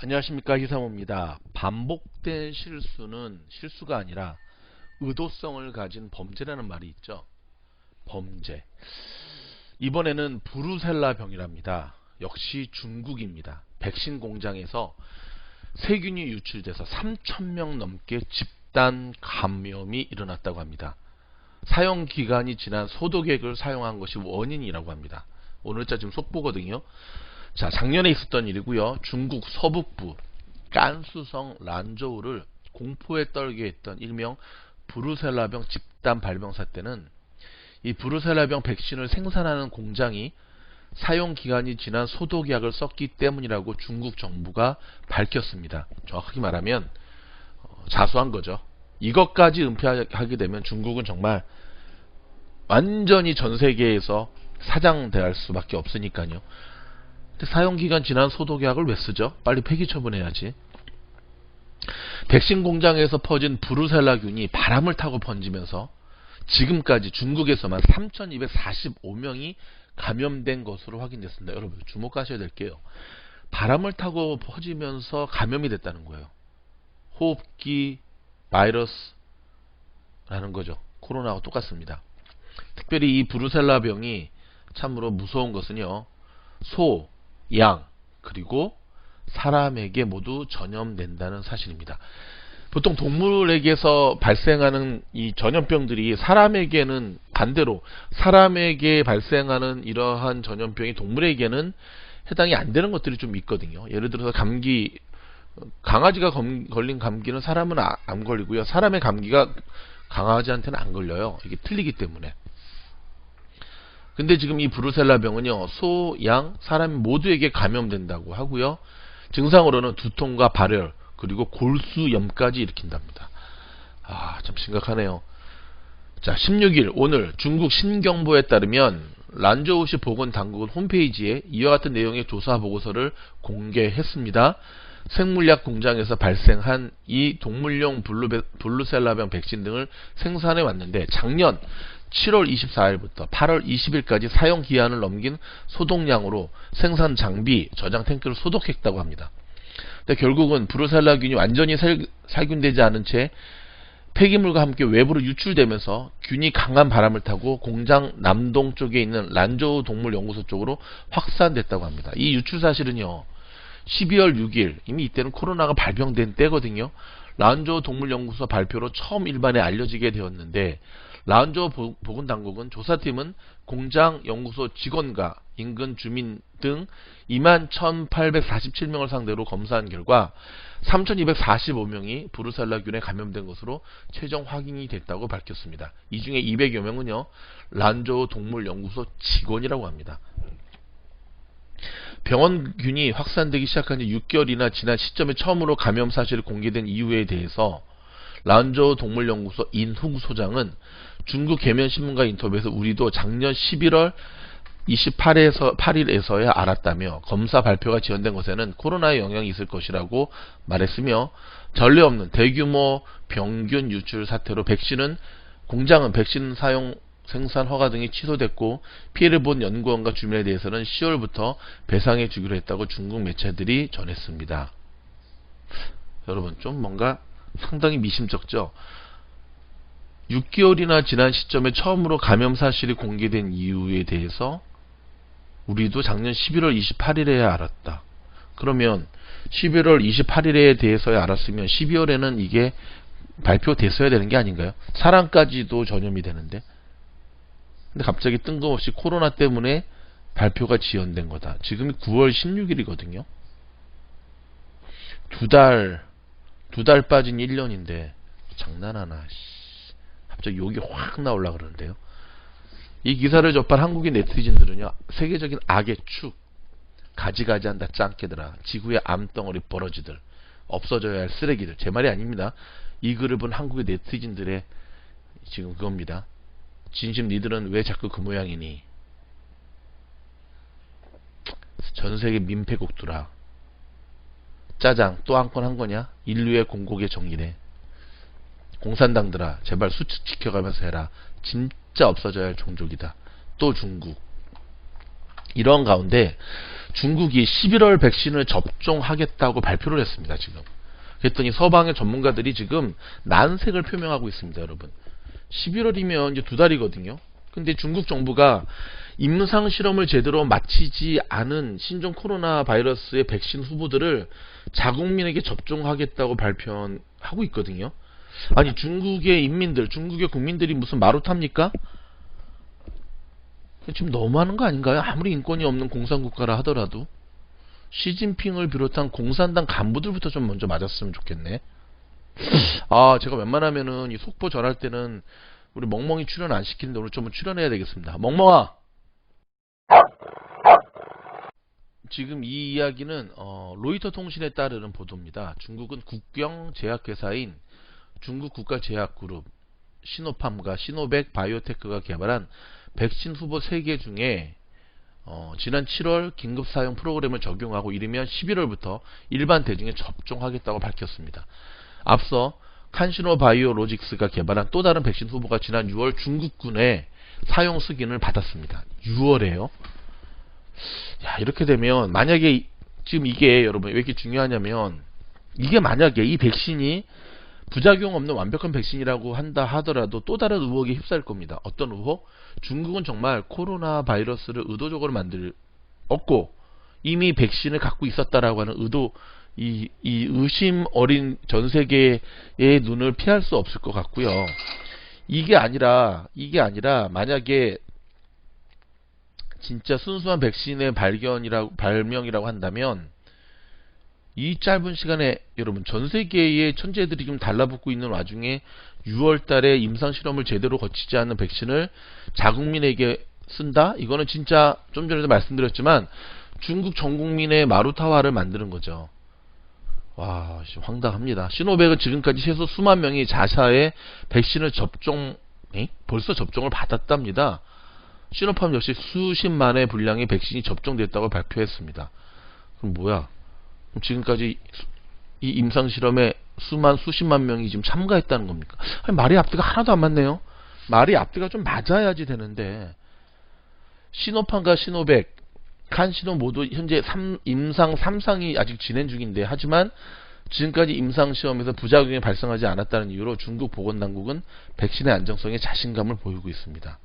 안녕하십니까, 희사모입니다. 반복된 실수는 실수가 아니라 의도성을 가진 범죄라는 말이 있죠. 범죄. 이번에는 브루셀라 병이랍니다. 역시 중국입니다. 백신 공장에서 세균이 유출돼서 3,000명 넘게 집단 감염이 일어났다고 합니다. 사용 기간이 지난 소독액을 사용한 것이 원인이라고 합니다. 오늘자 지금 속보거든요. 자, 작년에 있었던 일이고요. 중국 서북부 깐수성 란저우를 공포에 떨게 했던 일명 브루셀라병 집단 발병 사태는 이 브루셀라병 백신을 생산하는 공장이 사용 기간이 지난 소독약을 썼기 때문이라고 중국 정부가 밝혔습니다. 정확하게 말하면 자수한 거죠. 이것까지 은폐하게 되면 중국은 정말 완전히 전 세계에서 사장될 수밖에 없으니까요. 사용기간 지난 소독약을 왜 쓰죠? 빨리 폐기 처분해야지. 백신 공장에서 퍼진 브루셀라균이 바람을 타고 번지면서 지금까지 중국에서만 3,245명이 감염된 것으로 확인됐습니다. 여러분 주목하셔야 될게요. 바람을 타고 퍼지면서 감염이 됐다는 거예요. 호흡기 바이러스라는 거죠. 코로나와 똑같습니다. 특별히 이 브루셀라 병이 참으로 무서운 것은요. 소, 양, 그리고 사람에게 모두 전염된다는 사실입니다. 보통 동물에게서 발생하는 이 전염병들이 사람에게는 반대로 사람에게 발생하는 이러한 전염병이 동물에게는 해당이 안 되는 것들이 좀 있거든요. 예를 들어서 감기, 강아지가 걸린 감기는 사람은 안 걸리고요. 사람의 감기가 강아지한테는 안 걸려요. 이게 틀리기 때문에. 근데 지금 이 브루셀라 병은요, 소, 양, 사람 모두에게 감염된다고 하고요. 증상으로는 두통과 발열, 그리고 골수염까지 일으킨답니다. 참 심각하네요. 자, 16일 오늘 중국 신경보에 따르면 란저우시 보건당국은 홈페이지에 이와 같은 내용의 조사 보고서를 공개했습니다. 생물약 공장에서 발생한 이 동물용 브루셀라병 백신 등을 생산해 왔는데 작년 7월 24일부터 8월 20일까지 사용 기한을 넘긴 소독량으로 생산 장비, 저장 탱크를 소독했다고 합니다. 근데 결국은 브루셀라균이 완전히 살균되지 않은 채 폐기물과 함께 외부로 유출되면서 균이 강한 바람을 타고 공장 남동쪽에 있는 란저우 동물연구소 쪽으로 확산됐다고 합니다. 이 유출 사실은요, 12월 6일, 이미 이때는 코로나가 발병된 때거든요. 란저우 동물연구소 발표로 처음 일반에 알려지게 되었는데, 란저우 보건당국은 조사팀은 공장 연구소 직원과 인근 주민 등 21,847명을 상대로 검사한 결과 3,245명이 브루셀라균에 감염된 것으로 최종 확인이 됐다고 밝혔습니다. 이 중에 200여 명은요, 란저우 동물연구소 직원이라고 합니다. 병원균이 확산되기 시작한 지 6개월이나 지난 시점에 처음으로 감염 사실이 공개된 이유에 대해서 란저우 동물연구소 인후 소장은 중국 계면신문과 인터뷰에서 우리도 작년 11월 28일에서야 알았다며 검사 발표가 지연된 것에는 코로나의 영향이 있을 것이라고 말했으며 전례 없는 대규모 병균 유출 사태로 공장은 백신 사용 생산 허가 등이 취소됐고 피해를 본 연구원과 주민에 대해서는 10월부터 배상해 주기로 했다고 중국 매체들이 전했습니다. 여러분 좀 뭔가 상당히 미심쩍죠. 6개월이나 지난 시점에 처음으로 감염 사실이 공개된 이유에 대해서 우리도 작년 11월 28일에야 알았다. 그러면 11월 28일에 대해서야 알았으면 12월에는 이게 발표됐어야 되는 게 아닌가요? 사람까지도 전염이 되는데. 근데 갑자기 뜬금없이 코로나 때문에 발표가 지연된 거다. 지금이 9월 16일이거든요. 두 달 빠진 1년인데 장난하나. 갑자기 욕이 확 나오려고 그러는데요. 이 기사를 접한 한국인 네티즌들은요, 세계적인 악의 축, 가지가지한다 짱깨들아, 지구의 암덩어리 버러지들, 없어져야 할 쓰레기들, 제 말이 아닙니다. 이 글을 본 한국의 네티즌들의 지금 그겁니다. 진심 니들은 왜 자꾸 그 모양이니? 전세계 민폐국들아, 짜장 또 한 건 한 거냐? 인류의 공곡의 정리네. 공산당들아, 제발 수칙 지켜가면서 해라. 진짜 없어져야 할 종족이다. 또 중국. 이런 가운데 중국이 11월 백신을 접종하겠다고 발표를 했습니다. 지금. 그랬더니 서방의 전문가들이 지금 난색을 표명하고 있습니다. 여러분. 11월이면 이제 2달이거든요. 근데 중국 정부가 임상 실험을 제대로 마치지 않은 신종 코로나 바이러스의 백신 후보들을 자국민에게 접종하겠다고 발표하고 있거든요. 아니 중국의 인민들, 중국의 국민들이 무슨 마루탑니까? 지금 너무하는 거 아닌가요? 아무리 인권이 없는 공산국가라 하더라도 시진핑을 비롯한 공산당 간부들부터 좀 먼저 맞았으면 좋겠네. 제가 웬만하면은 이 속보 전할 때는 우리 멍멍이 출연 안 시키는데 오늘 좀 출연해야 되겠습니다. 멍멍아! 지금 이 이야기는 로이터 통신에 따르는 보도입니다. 중국은 국경 제약회사인 중국 국가제약그룹 시노팜과 시노백 바이오테크가 개발한 백신 후보 3개 중에 지난 7월 긴급 사용 프로그램을 적용하고 이르면 11월부터 일반 대중에 접종하겠다고 밝혔습니다. 앞서 칸시노 바이오로직스가 개발한 또 다른 백신 후보가 지난 6월 중국군의 사용 승인을 받았습니다. 6월에요. 야, 이렇게 되면 만약에 지금 이게 여러분 왜 이렇게 중요하냐면 이게 만약에 이 백신이 부작용 없는 완벽한 백신이라고 한다 하더라도 또 다른 의혹에 휩싸일 겁니다. 어떤 의혹? 중국은 정말 코로나 바이러스를 의도적으로 없고 이미 백신을 갖고 있었다라고 하는 이 의심 어린 전 세계의 눈을 피할 수 없을 것 같고요. 이게 아니라 만약에 진짜 순수한 백신의 발명이라고 한다면 이 짧은 시간에 여러분 전 세계의 천재들이 좀 달라붙고 있는 와중에 6월 달에 임상 실험을 제대로 거치지 않는 백신을 자국민에게 쓴다? 이거는 진짜 좀 전에도 말씀드렸지만 중국 전 국민의 마루타화를 만드는 거죠. 와, 황당합니다. 시노백은 지금까지 최소 수만 명이 자사의 백신을 벌써 접종을 받았답니다. 시노팜 역시 수십만의 분량의 백신이 접종됐다고 발표했습니다. 그럼 뭐야? 그럼 지금까지 이 임상실험에 수십만 명이 지금 참가했다는 겁니까? 아니, 말이 앞뒤가 하나도 안 맞네요. 말이 앞뒤가 좀 맞아야지 되는데 시노팜과 시노백, 칸시노 모두 현재 임상 3상이 아직 진행 중인데 하지만 지금까지 임상시험에서 부작용이 발생하지 않았다는 이유로 중국 보건당국은 백신의 안정성에 자신감을 보이고 있습니다.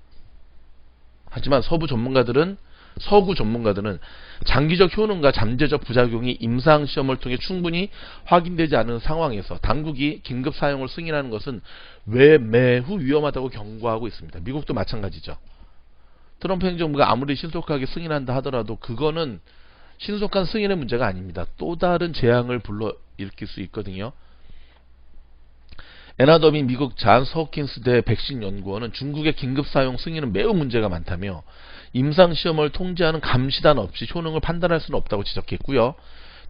하지만 서구 전문가들은 장기적 효능과 잠재적 부작용이 임상시험을 통해 충분히 확인되지 않은 상황에서 당국이 긴급 사용을 승인하는 것은 매우 위험하다고 경고하고 있습니다. 미국도 마찬가지죠. 트럼프 행정부가 아무리 신속하게 승인한다 하더라도 그거는 신속한 승인의 문제가 아닙니다. 또 다른 재앙을 불러일으킬 수 있거든요. 에나더미 미국 잔스 호킨스대 백신연구원은 중국의 긴급사용 승인은 매우 문제가 많다며 임상시험을 통제하는 감시단 없이 효능을 판단할 수는 없다고 지적했고요.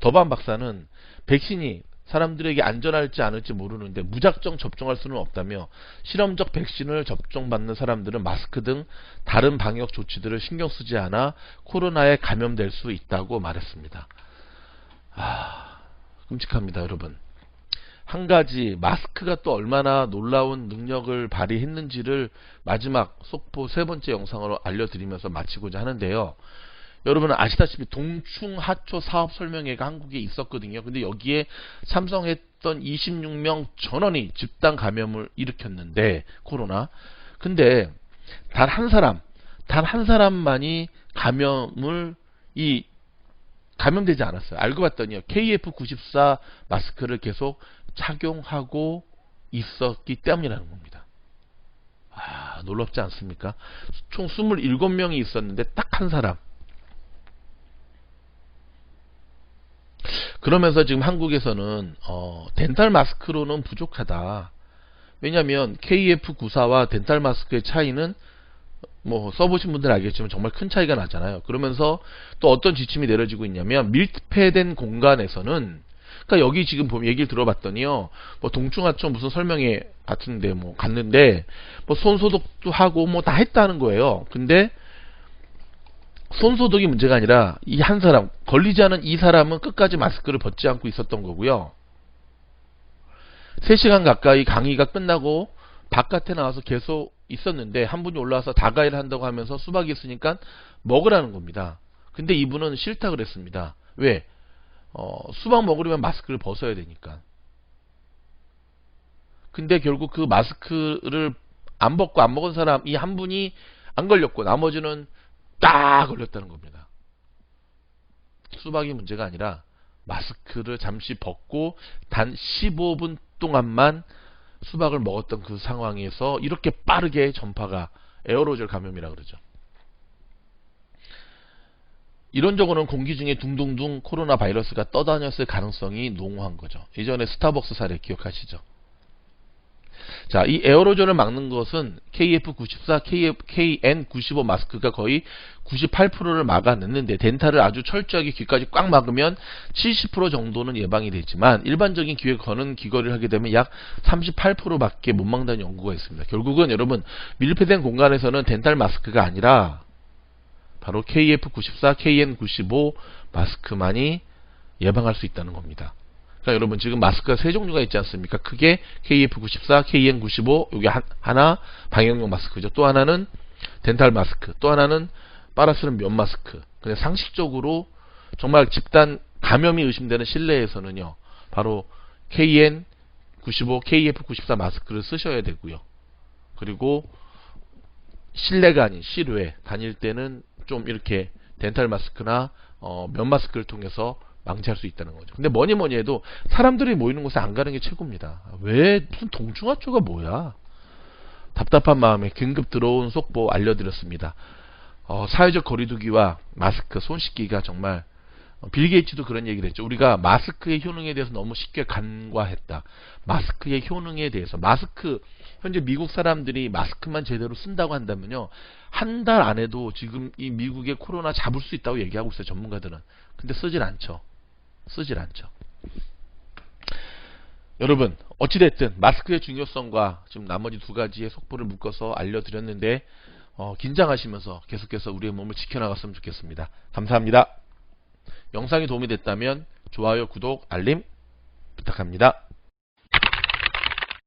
더반 박사는 백신이 사람들에게 안전할지 않을지 모르는데 무작정 접종할 수는 없다며 실험적 백신을 접종받는 사람들은 마스크 등 다른 방역 조치들을 신경 쓰지 않아 코로나에 감염될 수 있다고 말했습니다. 끔찍합니다, 여러분. 한 가지 마스크가 또 얼마나 놀라운 능력을 발휘했는지를 마지막 속보 3번째 영상으로 알려드리면서 마치고자 하는데요. 여러분은 아시다시피 동충하초 사업 설명회가 한국에 있었거든요. 근데 여기에 참석했던 26명 전원이 집단 감염을 일으켰는데 코로나. 근데 단 한 사람만이 감염되지 않았어요. 알고 봤더니요. KF94 마스크를 계속 착용하고 있었기 때문이라는 겁니다. 놀랍지 않습니까? 총 27명이 있었는데 딱 한 사람. 그러면서 지금 한국에서는 덴탈 마스크로는 부족하다. 왜냐하면 KF94와 덴탈 마스크의 차이는 뭐 써보신 분들은 알겠지만 정말 큰 차이가 나잖아요. 그러면서 또 어떤 지침이 내려지고 있냐면 밀폐된 공간에서는, 그러니까 여기 지금 보면 얘기를 들어봤더니요, 뭐 동충하초 무슨 설명회 같은데 뭐 갔는데 뭐 손소독도 하고 뭐 다 했다는 거예요. 근데 손소독이 문제가 아니라 이 한 사람, 걸리지 않은 이 사람은 끝까지 마스크를 벗지 않고 있었던 거고요. 3시간 가까이 강의가 끝나고 바깥에 나와서 계속 있었는데 한 분이 올라와서 다가이를 한다고 하면서 수박이 있으니까 먹으라는 겁니다. 근데 이분은 싫다 그랬습니다. 왜? 수박 먹으려면 마스크를 벗어야 되니까. 근데 결국 그 마스크를 안 벗고 안 먹은 사람 이 한 분이 안 걸렸고 나머지는 딱 걸렸다는 겁니다. 수박이 문제가 아니라 마스크를 잠시 벗고 단 15분 동안만 수박을 먹었던 그 상황에서 이렇게 빠르게 전파가 에어로졸 감염이라 그러죠. 이론적으로는 공기 중에 둥둥둥 코로나 바이러스가 떠다녔을 가능성이 농후한 거죠. 예전에 스타벅스 사례 기억하시죠? 자, 이 에어로졸을 막는 것은 KF94, KN95 마스크가 거의 98%를 막아냈는데 덴탈을 아주 철저하게 귀까지 꽉 막으면 70% 정도는 예방이 되지만 일반적인 귀에 거는 귀걸이를 하게 되면 약 38%밖에 못 막는다는 연구가 있습니다. 결국은 여러분 밀폐된 공간에서는 덴탈 마스크가 아니라 바로 KF94, KN95 마스크만이 예방할 수 있다는 겁니다. 그러니까 여러분 지금 마스크가 세 종류가 있지 않습니까? 크게 KF94, KN95 여기 하나 방역용 마스크죠. 또 하나는 덴탈 마스크, 또 하나는 빨아쓰는 면 마스크. 그냥 상식적으로 정말 집단 감염이 의심되는 실내에서는요. 바로 KN95, KF94 마스크를 쓰셔야 되고요. 그리고 실내가 아닌 실외 다닐 때는 좀 이렇게 덴탈 마스크나 면 마스크를 통해서 방지할 수 있다는 거죠. 근데 뭐니 해도 사람들이 모이는 곳에 안 가는 게 최고입니다. 왜 무슨 동충하초가 뭐야? 답답한 마음에 긴급 들어온 속보 알려드렸습니다. 사회적 거리두기와 마스크, 손 씻기가 정말 빌 게이츠도 그런 얘기를 했죠. 우리가 마스크의 효능에 대해서 너무 쉽게 간과했다. 마스크의 효능에 대해서 마스크 현재 미국 사람들이 마스크만 제대로 쓴다고 한다면요. 한 달 안에도 지금 이 미국의 코로나 잡을 수 있다고 얘기하고 있어요. 전문가들은. 근데 쓰질 않죠. 여러분 어찌됐든 마스크의 중요성과 지금 나머지 두 가지의 속보를 묶어서 알려드렸는데 긴장하시면서 계속해서 우리의 몸을 지켜나갔으면 좋겠습니다. 감사합니다. 영상이 도움이 됐다면 좋아요, 구독, 알림 부탁합니다.